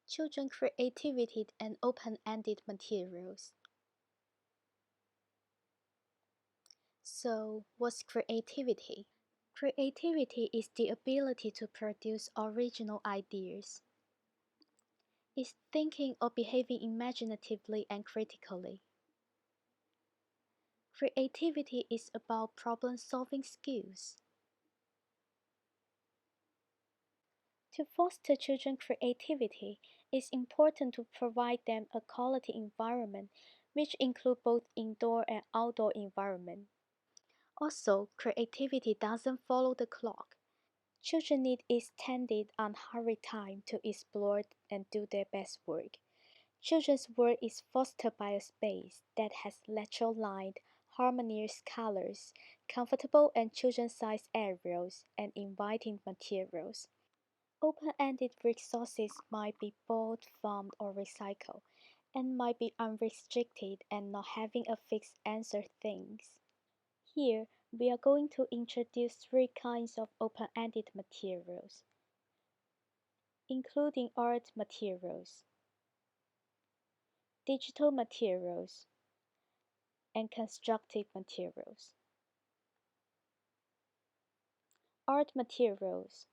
Children creativity and open-ended materials. So, what's creativity? Creativity is the ability to produce original ideas. It's thinking or behaving imaginatively and critically. Creativity is about problem-solving skills. To foster children's creativity, it's important to provide them a quality environment, which includes both indoor and outdoor environment. Also, creativity doesn't follow the clock. Children need extended, unhurried time to explore and do their best work. Children's work is fostered by a space that has natural light, harmonious colors, comfortable and children-sized areas, and inviting materials. Open-ended resources might be bought, found, or recycled, and might be unrestricted and not having a fixed answer things. Here, we are going to introduce three kinds of open-ended materials, including art materials, digital materials, and constructive materials. Art materials.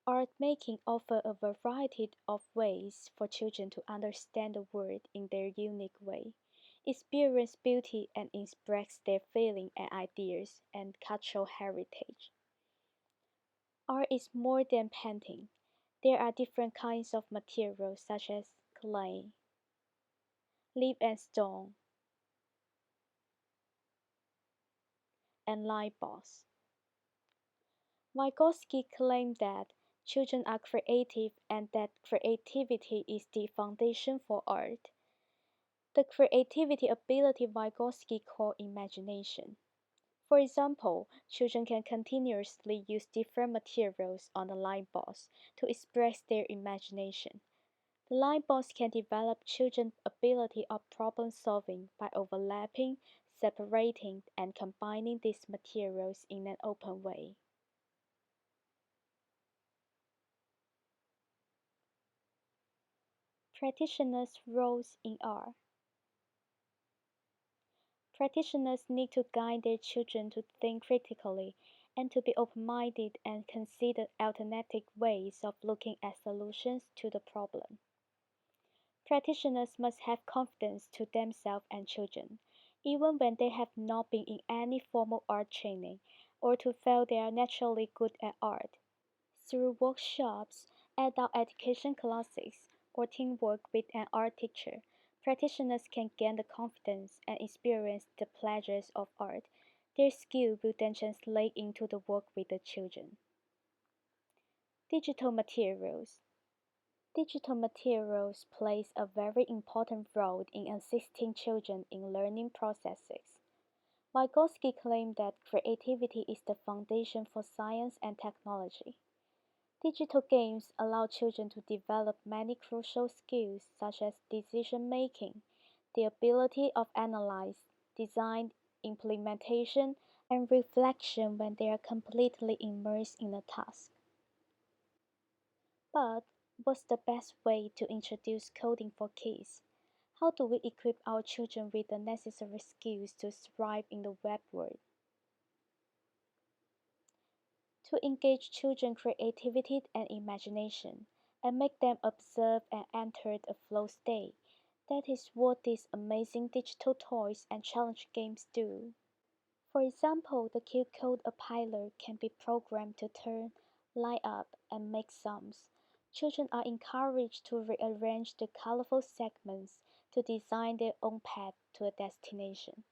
Art making offers a variety of ways for children to understand the world in their unique way, experience beauty and express their feelings and ideas and cultural heritage. Art is more than painting. There are different kinds of materials such as clay, leaf and stone, and light bulbs. Vygotsky claimed that children are creative and that creativity is the foundation for art. The creativity ability Vygotsky called imagination. For example, children can continuously use different materials on the light bulbs to express their imagination. The light bulbs can develop children's ability of problem solving by overlapping, separating, and combining these materials in an open way. Practitioners' roles in art. Practitioners need to guide their children to think critically and to be open-minded and consider alternative ways of looking at solutions to the problem. Practitioners must have confidence to themselves and children, even when they have not been in any formal art training, or to feel they are naturally good at art. Through workshops, adult education classes, or teamwork with an art teacher, practitioners can gain the confidence and experience the pleasures of art. Their skill will then translate into the work with the children. Digital materials. Digital materials plays a very important role in assisting children in learning processes. Vygotsky claimed that creativity is the foundation for science and technology. Digital games allow children to develop many crucial skills such as decision making, the ability of analyze, design, implementation, and reflection when they are completely immersed in a task. But what's the best way to introduce coding for kids? How do we equip our children with the necessary skills to thrive in the web world? To engage children's creativity and imagination, and make them observe and enter a flow state. That is what these amazing digital toys and challenge games do. For example, the Cute Code Applier can be programmed to turn, light up, and make sums. Children are encouraged to rearrange the colorful segments to design their own path to a destination,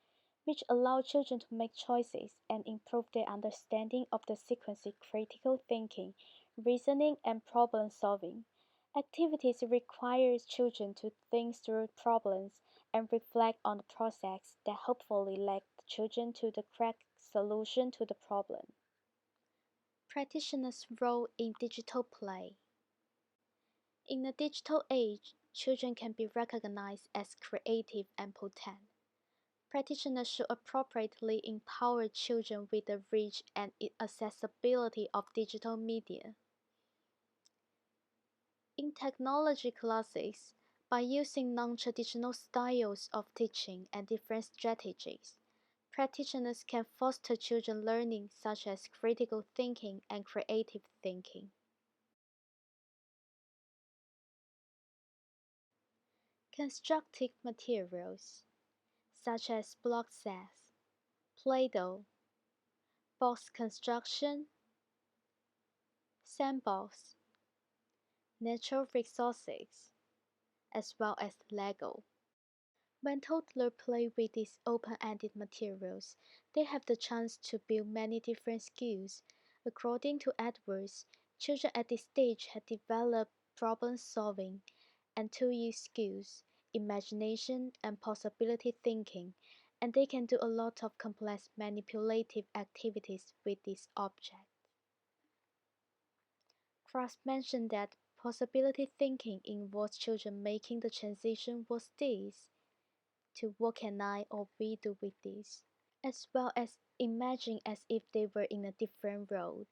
which allow children to make choices and improve their understanding of the sequence critical thinking, reasoning, and problem solving. Activities require children to think through problems and reflect on the process that hopefully lead the children to the correct solution to the problem. Practitioners' role in digital play. In the digital age, children can be recognized as creative and potent. Practitioners should appropriately empower children with the reach and accessibility of digital media. In technology classes, by using non-traditional styles of teaching and different strategies, practitioners can foster children learning such as critical thinking and creative thinking. Constructive materials such as block sets, Play-Doh, box construction, sandbox, natural resources, as well as Lego. When toddlers play with these open-ended materials, they have the chance to build many different skills. According to Edwards, children at this stage have developed problem-solving and two-use skills, imagination, and possibility thinking, and they can do a lot of complex manipulative activities with these objects. Krauss mentioned that possibility thinking involves children making the transition "what's this?" to "what can I or we do with this?" as well as imagining as if they were in a different role.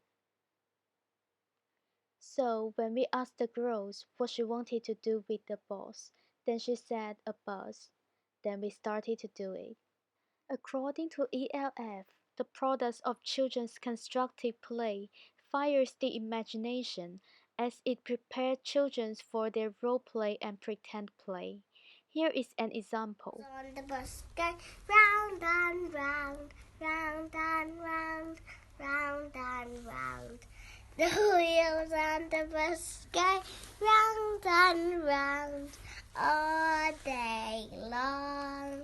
So when we asked the girls what she wanted to do with the balls, then she said a bus. Then we started to do it. According to ELF, the products of children's constructive play fires the imagination as it prepares children for their role play and pretend play. Here is an example. On the bus go round and round, round and round, round and round. The wheels on the bus go round and round all day long.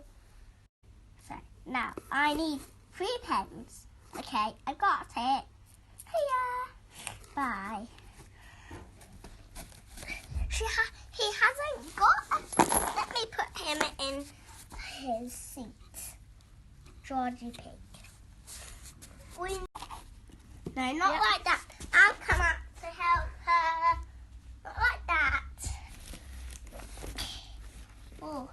So now I need 3 pens. Okay, I got it. Hiya. Bye. He hasn't got it. Let me put him in his seat. Georgie Pig. No, not like that. I'll come up to help her. Not like that. Oh.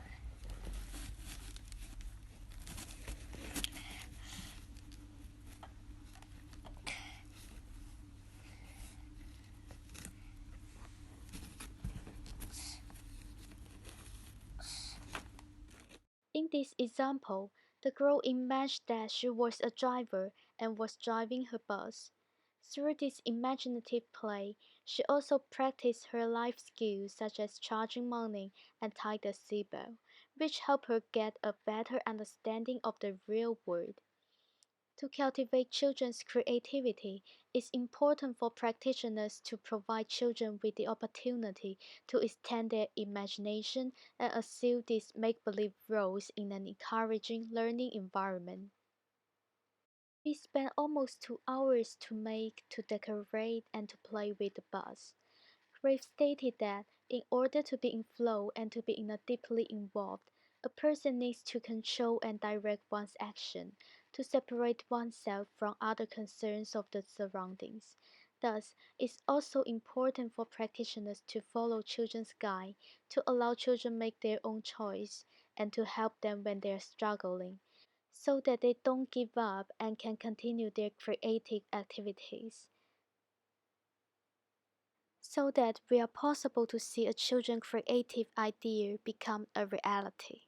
In this example, the girl imagined that she was a driver and was driving her bus. Through this imaginative play, she also practiced her life skills such as charging money and tying the seatbelt, which helped her get a better understanding of the real world. To cultivate children's creativity, it's important for practitioners to provide children with the opportunity to extend their imagination and assume these make-believe roles in an encouraging learning environment. We spent almost 2 hours to make, to decorate, and to play with the bus. Graves stated that in order to be in flow and to be deeply involved, a person needs to control and direct one's action, to separate oneself from other concerns of the surroundings. Thus, it's also important for practitioners to follow children's guide, to allow children make their own choice, and to help them when they are struggling, so that they don't give up and can continue their creative activities, so that we are possible to see a children's creative idea become a reality.